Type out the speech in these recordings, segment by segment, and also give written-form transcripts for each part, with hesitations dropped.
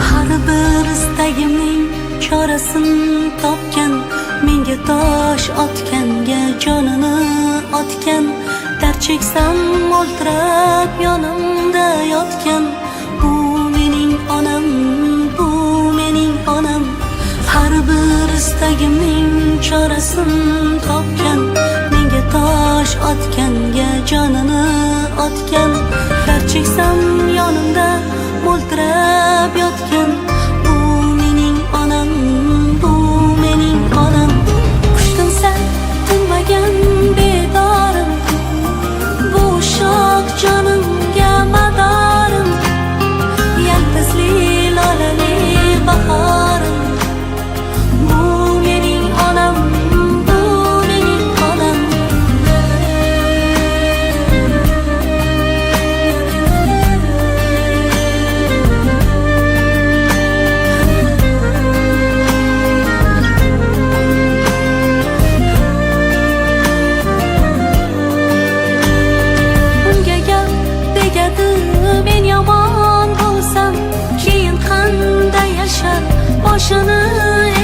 Har bir istagimning chorasini topgan, menga tosh otganga jonini otgan, dard cheksam o'ltirib yonimda yotgan, bu mening onam, bu mening onam. Har bir istagimning chorasini topgan, menga tosh otganga jonini otgan, dard cheksam yonimda o'ltirib yotgan, bu mening onam, bu mening onam. Qushdim sen tinmagan bedorim, bu shoh jonimga madorim, yaltizli lolali bahorim, bu mening onam, bu mening onam. Unga gap tegadi, men yomon bo'lsam, keyin qanday yashar boshini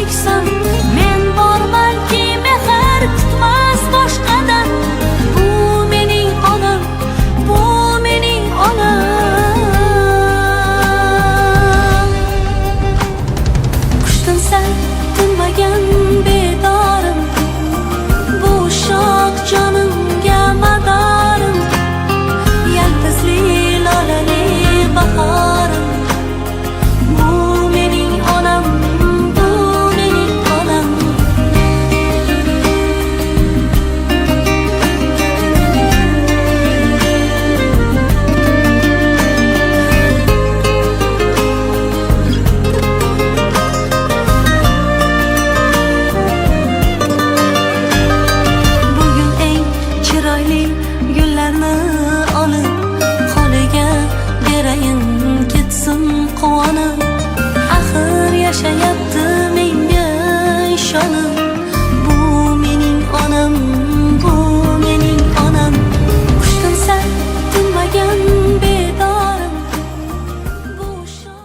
eksam. Men bormanki mehr kutmas boshqadan, bu mening onam, bu mening onam. Qushdim sen tinmagan bedorim, bu shoh jonimga madorim, yaltizli lolali bahorim, bu mening onam, bu mening onam. Bugun eng chiroyli gullarni olib, qo'liga berayin ketsin quvonib. Axir yashayapti menga ishonib, bu mening onam, bu mening onam. Qushdim sen tinmagan bedorim, bu shoh.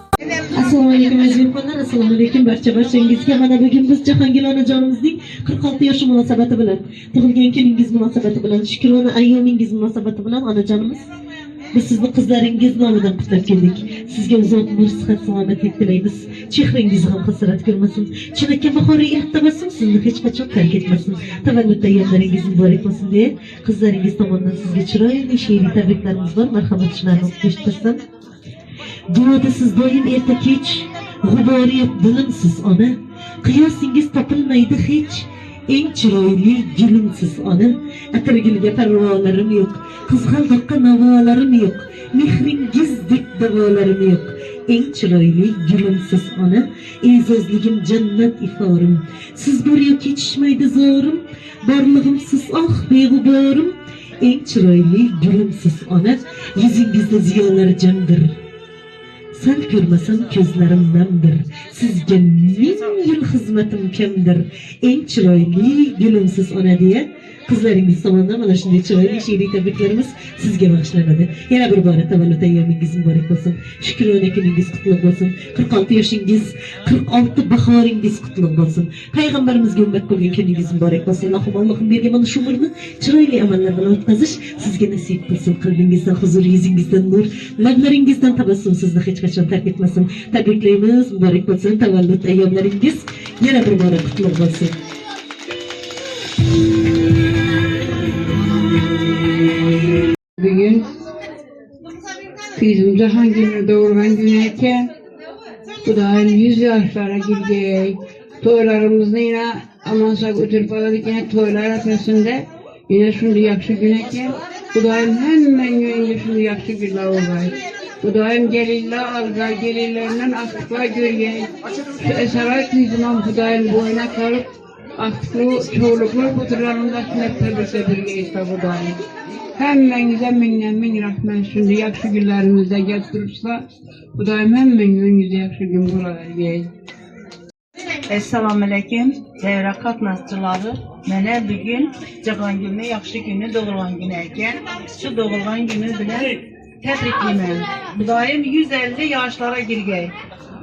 Assalomu alaykum mehmonlar, assalomu alaykum barchangizga. Mana bugun biz Jahongir onajonimizning 46 yoshi munosabati bilan, tug'ilgan kuningiz munosabati bilan, shukrona ayyomingiz munosabati bilan onajonimiz, biz sizni qizlaringiz nomidan qutlab keldik. Sizga uzoq umr, sihat, salomatlik tilaymiz. Chehrangiz ham hasrat ko'rmasin. Chinakam bahoriy ilk tabassum sizni hech qachon tark etmasin. Tavallud ayyomlaringiz muborak bo'lsin deya qizlaringiz tomonidan sizga chiroyli she'riy tabriklarimiz bor. Marhamat shularni o'qib eshittirsin. Duoda siz doim erta kech, g'ubori yo'q bilimsiz ona, qiyosingiz topilmaydi hech, eng chiroyli gulumsiz ona. Atirgulga parvolarim yo'q, qizg'aldoqqa navolarim yo'q, mehringizdek davolarim yo'q, eng chiroyli gulumsiz ona. E'zozligim jannat iforim, siz bor yo'q ketishmaydi zorim, borlig'imsiz oh beg'uborim, eng chiroyli gulumsiz ona. Yuzingizda ziyolar jamdir, sal ko'rmasam ko'zlarim namdir, sizga ming yil xizmatim kamdir, eng chiroyli gulumsiz ona deya qizlaringiz tomonidan mana shunday chiroyli she'riy tabriklarimiz sizga bag'ishlanadi. Yana bir bora tavallud ayyomingiz muborak bo'lsin. Shukrona kuningiz qutlug' bo'lsin. 46 yoshingiz, 46 bahoringiz qutlug' bo'lsin. Payg'ambarimizga ummat bo'lgan kuningiz muborak bo'lsin. Allohim bergan mana shu umrni chiroyli amallar bilan o'tkazish sizga nasib qilsin. Qalbingizdan huzur, yuzingizdan nur, lablaringizdan tabassum sizni hech qachon tark etmasin. Tabriklaymiz, muborak bo'lsin. Tavallud ayyomlaringiz yana bir bora qutlug' bo'lsin. Bugün kızım Cahangir'in doğurgan güneyken bu da 100 yaşlara girdik. Toylarımızda yine Amans'a götürüp aladık yine toylar arasında. Yine şimdi yakşı güneyken bu da hemen yönünce şimdi yakşı günler olay. Bu da gelirler alga, gelirlerinden aktıklar görüyen. Şu esaret kızımın bu da boyuna kalıp aktıklı çoğuluklar kutularında sinepler birgeyiz bu da. Hemmenize min rahmet şimdi yakşı günlerimizde getirirse bu da hemen önünüzde yakşı gün bulayız. Assalamu alaikum, değerli katnasçıları. Mənə bugün Cahangir'in yaxşı günü, doğulğan günü ekan. Şu doğulğan günü bilen Tebrikliyim. Budayım 150 yaşlara girgey.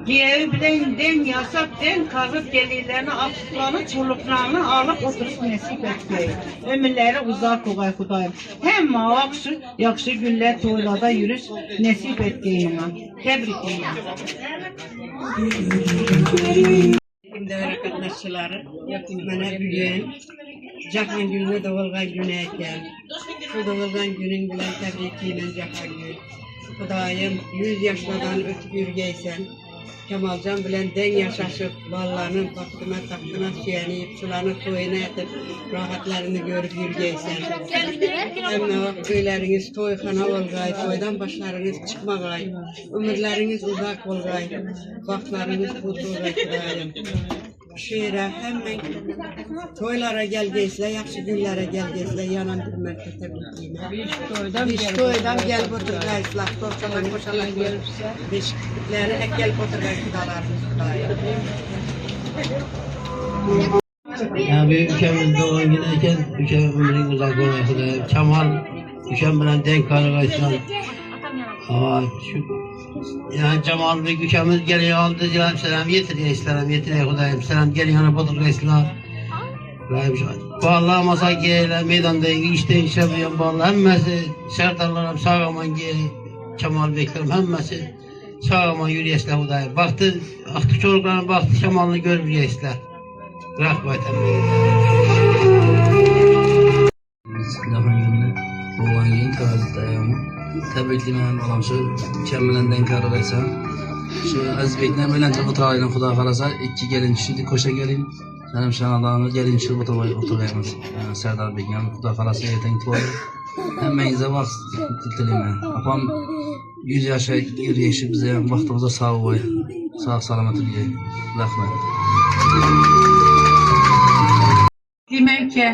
Diyevi bilen den yasak den kalkıp gelirlerini aksıklarını çoluklarını alıp oturup nesip etmeyi. Ömürleri uzak olay Kudayım. Hem mavakşı yakşı günler toylada yürüş nesip ettiğime. Tebrikliyim. Değerli katnashchiları, mana bugun Jahongulni tug'ilgan kuni ekan. Shu tug'ilgan kuning bilan tabriklayman Jahongul. Xudoyim 100 yoshlardan o'tib yurgaysan. Kamoljon bilan deng yashashib, bolalarning taxtina suyanib, shularni to'yini etib, rohatlarini ko'rib yurgaysan. Hamma vaqt to'ylaringiz to'yxona bo'lg'ay, to'ydan boshlaringiz chiqmag'ay, umrlaringiz uzoq bo'lg'ay, vaqtlaringiz o'tg'ay Xudoyim. Shu yerga hammang to'ylarga kelgaysizlar, yaxshi kunlarga kelgaysizlar, yana bir marta tabriklayman. To'ydan kelib o'tirgaysizlar, qo'shalar kelibsa, beshiklarni kelib o'tirgan xudolarimiz Xudoyim. Ya bir ülkemiz doğan giderken ülke ömrün uzak olan Xudoyim. Kemal ülkem bilen denk karılaysan. Yani Cemal Bey ülkemiz geliyor aldı diyelim selam yetiriyor Xudoyim. Selam gelin yana batırgaysınlar. Vallahi masa geyle meydanda işte işlemiyorum vallahi hemmesi serdarlarım sağaman Kemal Beylerim hemmesi sağaman yürüyesler Xudoyim. Baktı artık çocukların baktı Kemal'ını görmeyecekler. Rahmet emmeyim. Jahongulni bo'lgan keyin tavalludayam tabriklayman bolam shu ukam bilan denk qaraysan. Shu Azizbekni bilan o'tiraylik xudo xolasa 2 kelin tushdi qo'sha kelin. Sanam shanalani kelin shu o'tiraymiz. Sardarbek ham xudo xolasa ertaga to'y. Hammangizga vaqt tilayman. Opam 100 yoshga yurishib biz ham vaqtimizda sog' bo'y. Sog' salomat bo'ling. Rahmat. Demek ki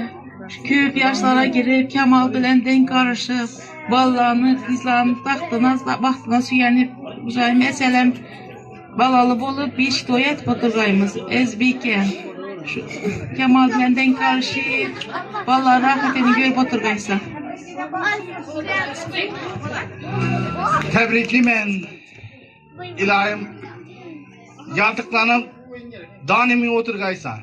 köp yaşlara girip Kemal bilen denk karışıp ballarını, kızlarını baktığına süyenip uzay meselem balalı bolup bir toy et batırgayımız. Ezbike Kemal bilen denk karışıp balları hakikaten görüp batırgaysa. Tebriklimen ilahim yantıklanıp danimi oturgaysan.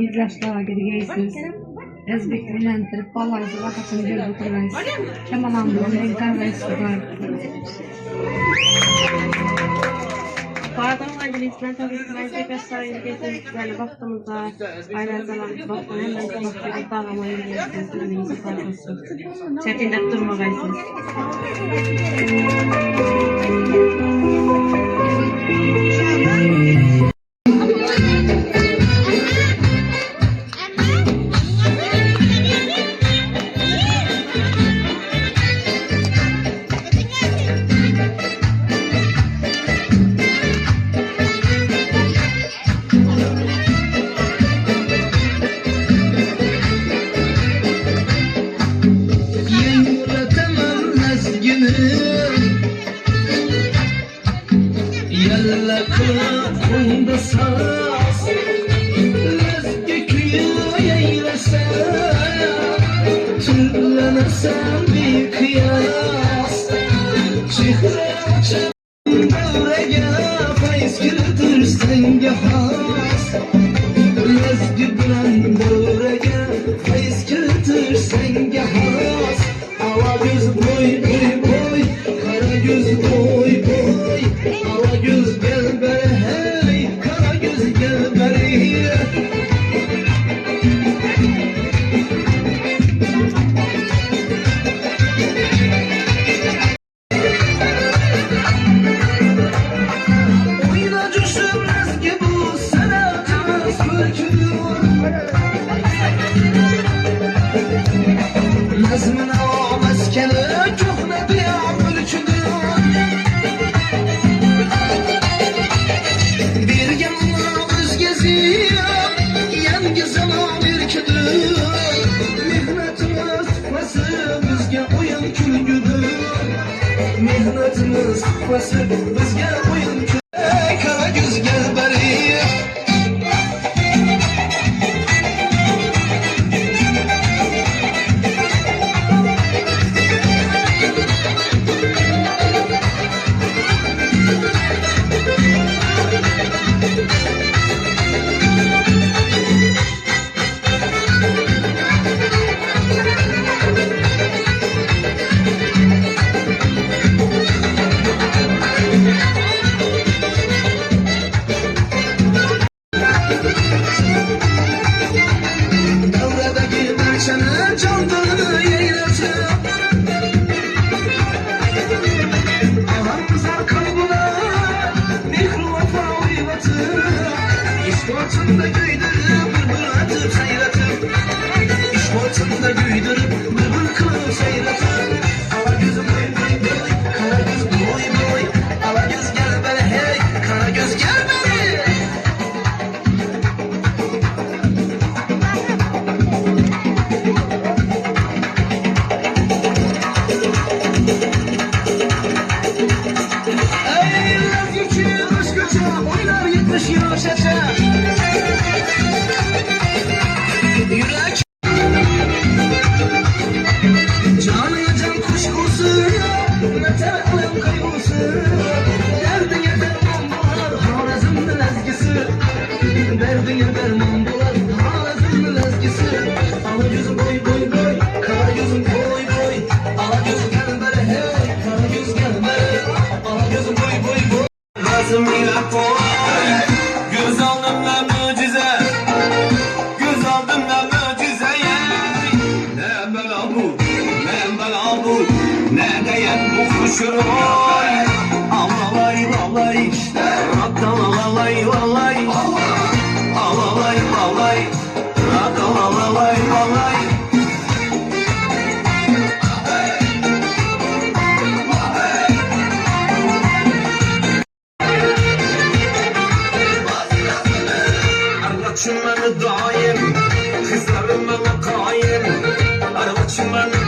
100 yaşlara girgeysiz. Ezbek bilentirip balayızı vakasını görüp oturgaysiz. Kemal bilen denk kargaysiz. Bazen acilisinden tabii ki ben tekrar ilgilenip baktığımızda aynen zaman baktığımda hemen kulakları dağlamayı ilgilensiniz. Ürünümüzü farklısı. Çetinler durmagaysınız. Sen bir kıyas Çıkra Devrege faiz kırıtırsın gahas Mezgüdülen devrege faiz kırıtırsın gahas Ala göz boy boy boy Kara göz boy boy Ala göz gel bere hey Kara göz gel bere Mehnatimiz kufası bizge oyun kara göz gel beri Aramızar kalbına mehru vefalı batı İş ortamda güydürüp bülbül atıp sayratıp İş ortamda güydürüp bülbül kılıp sayratıp Ala gözüm boy boy boy, kara göz boy boy Ala göz gel bana hey, kara göz gel bana Ey laz geçir kış göçe, oynar 70 yaşaça Yürek canına can kuşkusu Meter alem kaygusu Derdine derman bular Harazımın ezgisi Derdine derman bular Harazımın ezgisi Ala gözüm boy boy boy Kara gözüm boy boy Ala gözüm gel bere hey Kara göz gel bere Ala gözüm boy boy boy Lazım ile koy Göz aldımla mucize Göz aldımla mucizeye Ne bela bu Ne bela bu Ne değen bu kuşuroy Alalay lalay Radalalay lalay Alalay lalay Radalalay lalay Arvaçım beni daim Kızlarım bana kaim Arvaçım beni